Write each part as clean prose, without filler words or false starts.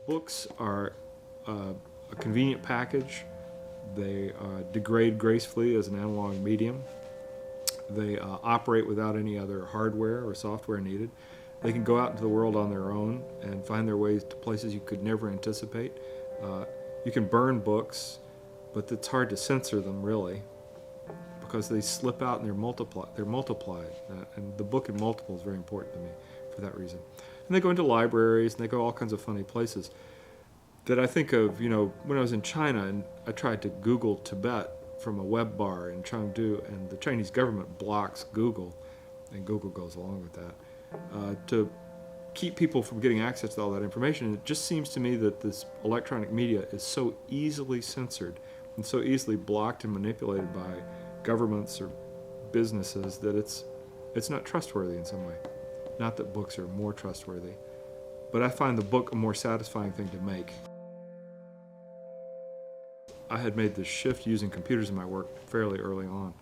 Books are a convenient package. They degrade gracefully as an analog medium. They operate without any other hardware or software needed. They can go out into the world on their own and find their ways to places you could never anticipate. You can burn books, but it's hard to censor them really, because they slip out and they're multiplied. And the book in multiple is very important to me for that reason. And they go into libraries and they go all kinds of funny places that I think of, when I was in China and I tried to Google Tibet from a web bar in Chengdu, and the Chinese government blocks Google, and Google goes along with that, to keep people from getting access to all that information. And it just seems to me that this electronic media is so easily censored and so easily blocked and manipulated by governments or businesses that it's not trustworthy in some way. Not that books are more trustworthy, but I find the book a more satisfying thing to make. I had made this shift using computers in my work fairly early on,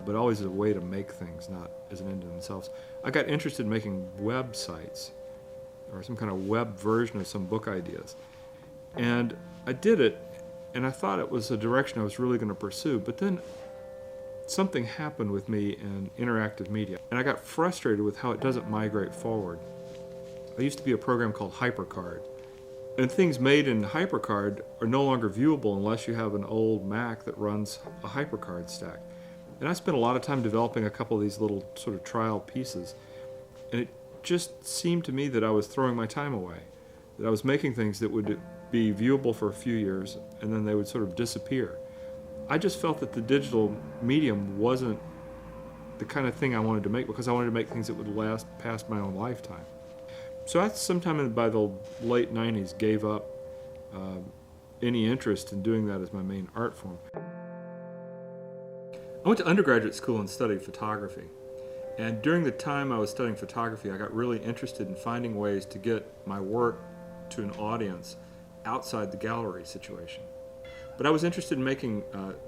but always as a way to make things, not as an end in themselves. I got interested in making websites or some kind of web version of some book ideas. And I did it, and I thought it was a direction I was really going to pursue, but then something happened with me in interactive media, and I got frustrated with how it doesn't migrate forward. There used to be a program called HyperCard, and things made in HyperCard are no longer viewable unless you have an old Mac that runs a HyperCard stack. And I spent a lot of time developing a couple of these little sort of trial pieces, and it just seemed to me that I was throwing my time away, that I was making things that would be viewable for a few years and then they would sort of disappear. I just felt that the digital medium wasn't the kind of thing I wanted to make, because I wanted to make things that would last past my own lifetime. So I sometime by the late 90s gave up any interest in doing that as my main art form. I went to undergraduate school and studied photography. And during the time I was studying photography, I got really interested in finding ways to get my work to an audience outside the gallery situation. But I was interested in making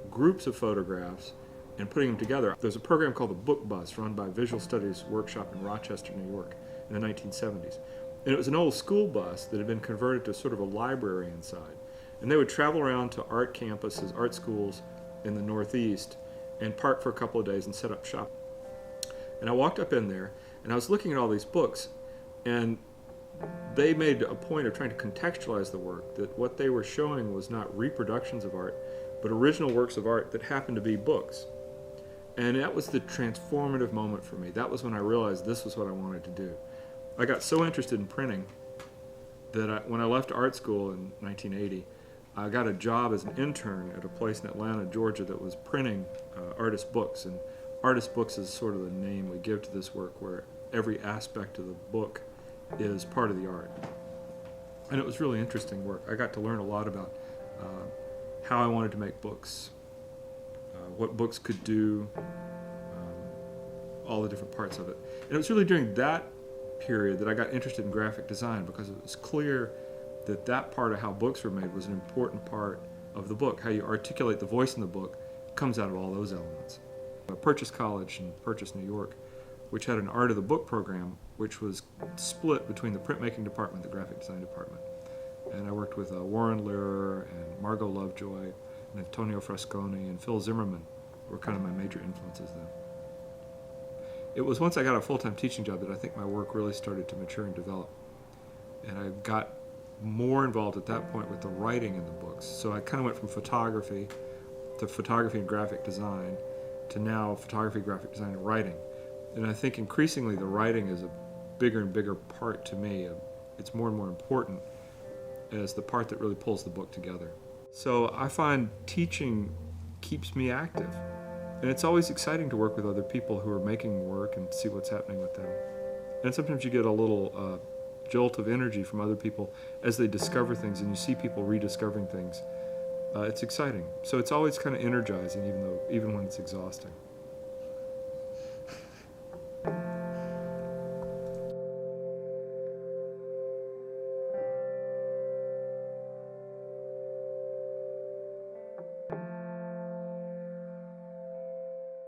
groups of photographs and putting them together. There's a program called the Book Bus run by Visual Studies Workshop in Rochester, New York in the 1970s. And it was an old school bus that had been converted to sort of a library inside. And they would travel around to art campuses, art schools in the Northeast, and park for a couple of days and set up shop. And I walked up in there, and I was looking at all these books, and they made a point of trying to contextualize the work, that what they were showing was not reproductions of art, but original works of art that happened to be books. And that was the transformative moment for me. That was when I realized this was what I wanted to do. I got so interested in printing that when I left art school in 1980, I got a job as an intern at a place in Atlanta, Georgia that was printing artist books. And artist books is sort of the name we give to this work, where every aspect of the book is part of the art. And it was really interesting work. I got to learn a lot about how I wanted to make books, what books could do, all the different parts of it. And it was really during that period that I got interested in graphic design, because it was clear that that part of how books were made was an important part of the book. How you articulate the voice in the book comes out of all those elements. I purchased college in Purchase, New York, which had an Art of the Book program, which was split between the printmaking department and the graphic design department. And I worked with Warren Learer and Margot Lovejoy and Antonio Frasconi and Phil Zimmerman were kind of my major influences then. It was once I got a full-time teaching job that I think my work really started to mature and develop. And I got more involved at that point with the writing in the books. So I kind of went from photography to photography and graphic design to now photography, graphic design, and writing. And I think increasingly the writing is a bigger and bigger part to me. It's more and more important as the part that really pulls the book together. So I find teaching keeps me active. And it's always exciting to work with other people who are making work and see what's happening with them. And sometimes you get a little jolt of energy from other people as they discover things, and you see people rediscovering things. It's exciting. So it's always kind of energizing, even when it's exhausting.